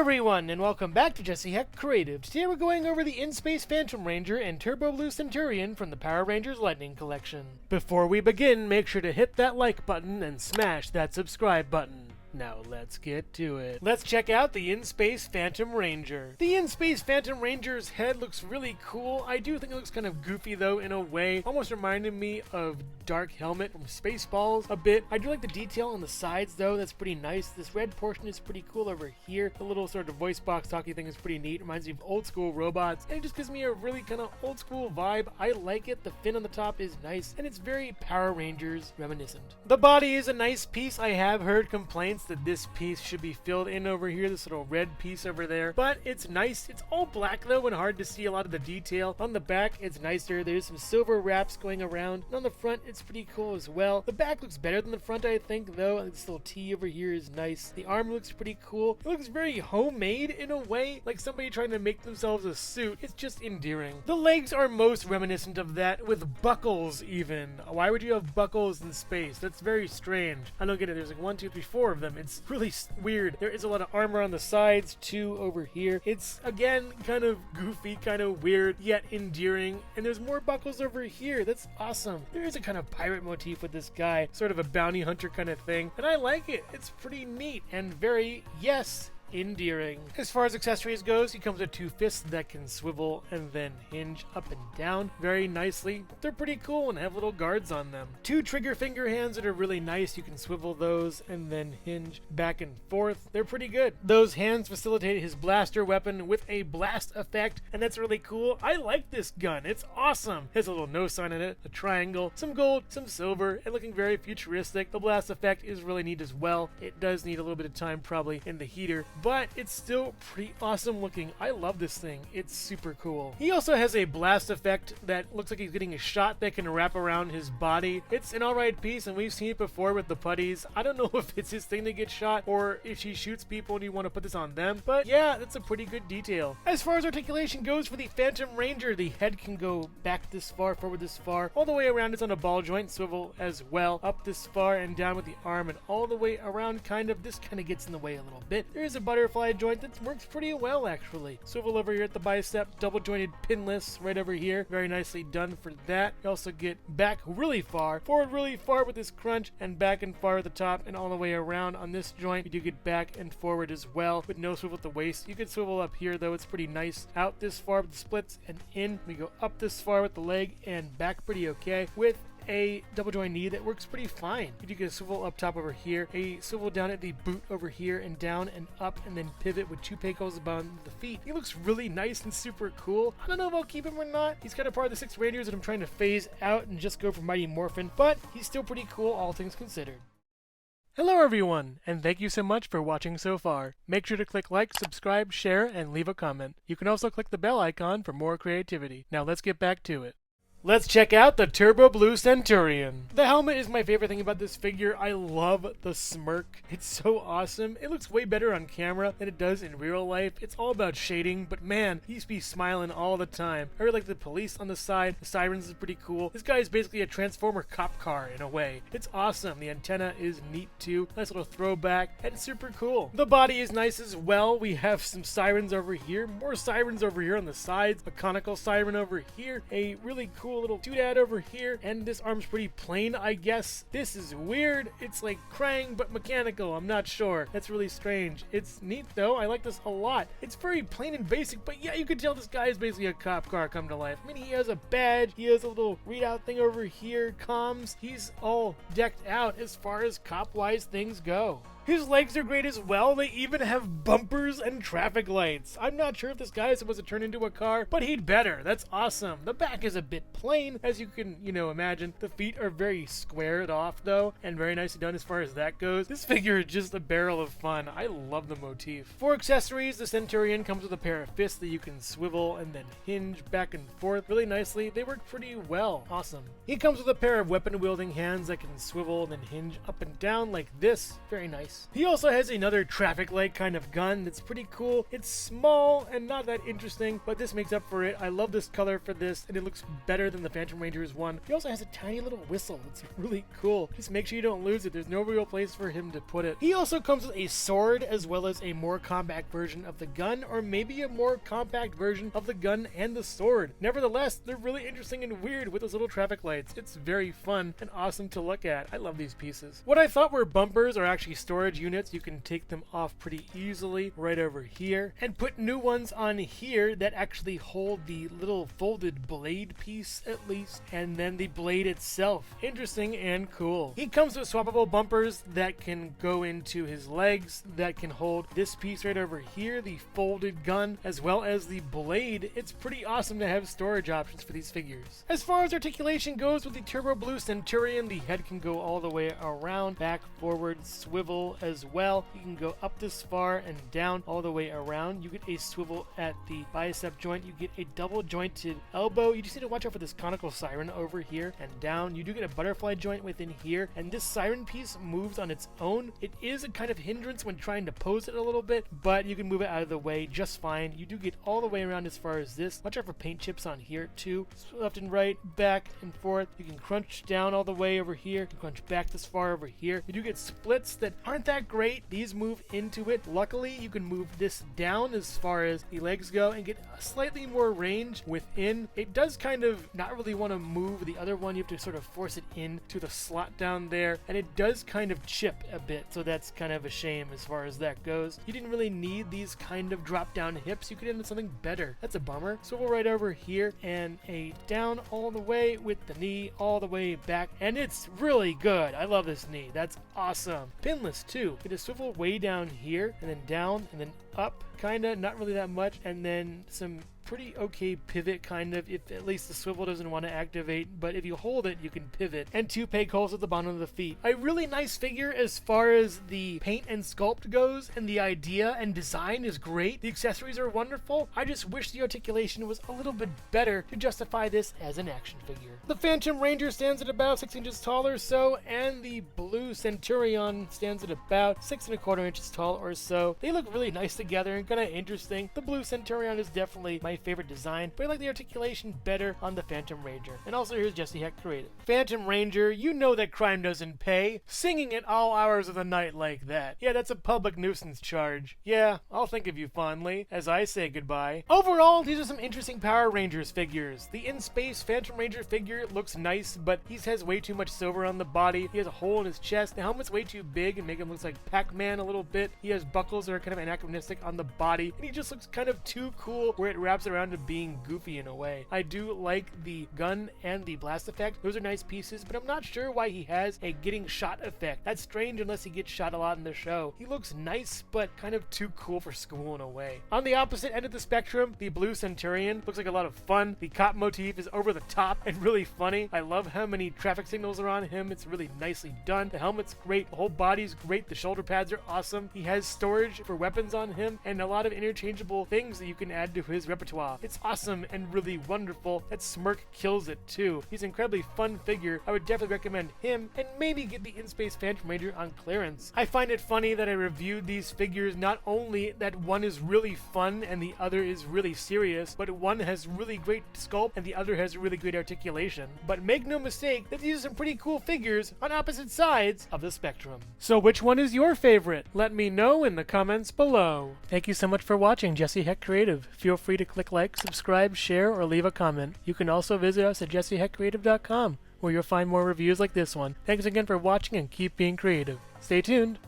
everyone, and welcome back to Jesse Hecht Creative. Today we're going over the In-Space Phantom Ranger and Turbo Blue Centurion from the Power Rangers Lightning Collection. Before we begin, make sure to hit that like button and smash that subscribe button. Now let's get to it. Let's check out the In-Space Phantom Ranger. The In-Space Phantom Ranger's head looks really cool. I do think it looks kind of goofy though in a way. Almost reminded me of Dark Helmet from Spaceballs a bit. I do like the detail on the sides though. That's pretty nice. This red portion is pretty cool over here. The little sort of voice box talkie thing is pretty neat. Reminds me of old school robots. And it just gives me a really kind of old school vibe. I like it. The fin on the top is nice. And it's very Power Rangers reminiscent. The body is a nice piece. I have heard complaints that this piece should be filled in over here, this little red piece over there, but it's nice. It's all black though and hard to see a lot of the detail. On the back it's nicer. There's some silver wraps going around, and on the front it's pretty cool as well. The back looks better than the front, I think, though. This little T over here is nice. The arm looks pretty cool. It looks very homemade in a way, like somebody trying to make themselves a suit. It's just endearing. The legs are most reminiscent of that, with buckles even. Why would you have buckles in space? That's very strange. I don't get it. There's like 1, 2, 3, 4 of them. It's really weird. There is a lot of armor on the sides too over here. It's again kind of goofy, kind of weird, yet endearing. And there's more buckles over here. That's awesome. There is a kind of pirate motif with this guy, sort of a bounty hunter kind of thing, and I like it. It's pretty neat and very, yes, endearing. As far as accessories goes, he comes with 2 fists that can swivel and then hinge up and down very nicely. They're pretty cool and have little guards on them. 2 trigger finger hands that are really nice. You can swivel those and then hinge back and forth. They're pretty good. Those hands facilitate his blaster weapon with a blast effect, and that's really cool. I like this gun. It's awesome. It has a little no sign in it, a triangle, some gold, some silver, and looking very futuristic. The blast effect is really neat as well. It does need a little bit of time probably in the heater, but it's still pretty awesome looking. I love this thing. It's super cool. He also has a blast effect that looks like he's getting a shot that can wrap around his body. It's an alright piece, and we've seen it before with the putties. I don't know if it's his thing to get shot or if he shoots people and you want to put this on them, but yeah, that's a pretty good detail. As far as articulation goes for the Phantom Ranger, the head can go back this far, forward this far, all the way around is on a ball joint swivel as well, up this far and down with the arm, and all the way around kind of. This kind of gets in the way a little bit. There is a butterfly joint that works pretty well actually. Swivel over here at the bicep, double jointed pinless right over here, very nicely done for that. You also get back really far, forward really far with this crunch, and back and far at the top and all the way around on this joint. You do get back and forward as well with no swivel at the waist. You can swivel up here though, it's pretty nice. Out this far with the splits and in. We go up this far with the leg and back pretty okay with a double joint knee that works pretty fine. You do get a swivel up top over here, a swivel down at the boot over here, and down and up, and then pivot with 2 pecos above the feet. He looks really nice and super cool. I don't know if I'll keep him or not. He's kind of part of the 6 Rangers that I'm trying to phase out and just go for Mighty Morphin, but he's still pretty cool all things considered. Hello everyone, and thank you so much for watching so far. Make sure to click like, subscribe, share, and leave a comment. You can also click the bell icon for more creativity. Now let's get back to it. Let's check out the Turbo Blue Centurion. The helmet is my favorite thing about this figure. I love the smirk. It's so awesome. It looks way better on camera than it does in real life. It's all about shading, but man, he used to be smiling all the time. I really like the police on the side. The sirens is pretty cool. This guy is basically a Transformer cop car in a way. It's awesome. The antenna is neat too. Nice little throwback, and it's super cool. The body is nice as well. We have some sirens over here, more sirens over here on the sides, a conical siren over here, a really cool little doodad over here, and this arm's pretty plain, I guess. This is weird. It's like Krang but mechanical. I'm not sure. That's really strange. It's neat though. I like this a lot. It's very plain and basic, but yeah, you can tell this guy is basically a cop car come to life. I mean, he has a badge, he has a little readout thing over here, comms. He's all decked out as far as cop-wise things go. His legs are great as well. They even have bumpers and traffic lights. I'm not sure if this guy is supposed to turn into a car, but he'd better. That's awesome. The back is a bit plain, as you can, imagine. The feet are very squared off, though, and very nicely done as far as that goes. This figure is just a barrel of fun. I love the motif. For accessories, the Centurion comes with a pair of fists that you can swivel and then hinge back and forth really nicely. They work pretty well. Awesome. He comes with a pair of weapon-wielding hands that can swivel and then hinge up and down like this. Very nice. nice. He also has another traffic light kind of gun that's pretty cool. It's small and not that interesting, but this makes up for it. I love this color for this, and it looks better than the Phantom Ranger's one. He also has a tiny little whistle. It's really cool. Just make sure you don't lose it. There's no real place for him to put it. He also comes with a sword as well as a more compact version of the gun, or maybe a more compact version of the gun and the sword. Nevertheless, they're really interesting and weird with those little traffic lights. It's very fun and awesome to look at. I love these pieces. What I thought were bumpers are actually storage units. You can take them off pretty easily right over here and put new ones on here that actually hold the little folded blade piece at least, and then the blade itself. Interesting and cool. He comes with swappable bumpers that can go into his legs, that can hold this piece right over here, the folded gun, as well as the blade. It's pretty awesome to have storage options for these figures. As far as articulation goes with the Turbo Blue Centurion, the head can go all the way around, back, forward, swivel as well. You can go up this far and down all the way around. You get a swivel at the bicep joint. You get a double jointed elbow. You just need to watch out for this conical siren over here and down. You do get a butterfly joint within here, and this siren piece moves on its own. It is a kind of hindrance when trying to pose it a little bit, but you can move it out of the way just fine. You do get all the way around as far as this. Watch out for paint chips on here too. Left and right, back and forth. You can crunch down all the way over here. You can crunch back this far over here. You do get splits that aren't that great. These move into it. Luckily, you can move this down as far as the legs go and get slightly more range within. It does kind of not really want to move the other one. You have to sort of force it into the slot down there, and it does kind of chip a bit, so that's kind of a shame as far as that goes. You didn't really need these kind of drop down hips. You could end with something better. That's a bummer. Swivel right over here and a down all the way with the knee all the way back, and it's really good. I love this knee. That's awesome. Pinless too. Get a swivel way down here and then down and then up, kinda, not really that much, and then some pretty okay pivot kind of, if at least the swivel doesn't want to activate, but if you hold it you can pivot, and two peg holes at the bottom of the feet. A really nice figure as far as the paint and sculpt goes, and the idea and design is great. The accessories are wonderful. I just wish the articulation was a little bit better to justify this as an action figure. The Phantom Ranger stands at about 6 inches tall or so, and the Blue Centurion stands at about 6¼ inches tall or so. They look really nice together and kind of interesting. The Blue Centurion is definitely my favorite design, but I like the articulation better on the Phantom Ranger. And also here's Jesse Hecht Creative. Phantom Ranger, you know that crime doesn't pay. Singing at all hours of the night like that. Yeah, that's a public nuisance charge. Yeah, I'll think of you fondly as I say goodbye. Overall, these are some interesting Power Rangers figures. The in-space Phantom Ranger figure looks nice, but he has way too much silver on the body. He has a hole in his chest. The helmet's way too big and make him look like Pac-Man a little bit. He has buckles that are kind of anachronistic on the body, and he just looks kind of too cool where it wraps around to being goofy in a way. I do like the gun and the blast effect. Those are nice pieces, but I'm not sure why he has a getting shot effect. That's strange unless he gets shot a lot in the show. He looks nice, but kind of too cool for school in a way. On the opposite end of the spectrum, the Blue Centurion looks like a lot of fun. The cop motif is over the top and really funny. I love how many traffic signals are on him. It's really nicely done. The helmet's great. The whole body's great. The shoulder pads are awesome. He has storage for weapons on him and a lot of interchangeable things that you can add to his repertoire. It's awesome and really wonderful. That smirk kills it too. He's an incredibly fun figure. I would definitely recommend him, and maybe get the In-Space Phantom Ranger on clearance. I find it funny that I reviewed these figures, not only that one is really fun and the other is really serious, but one has really great sculpt and the other has really great articulation. But make no mistake that these are some pretty cool figures on opposite sides of the spectrum. So which one is your favorite? Let me know in the comments below. Thank you so much for watching Jesse Hecht Creative. Feel free to click like, subscribe, share, or leave a comment. You can also visit us at jessehechtcreative.com, where you'll find more reviews like this one. Thanks again for watching and keep being creative. Stay tuned.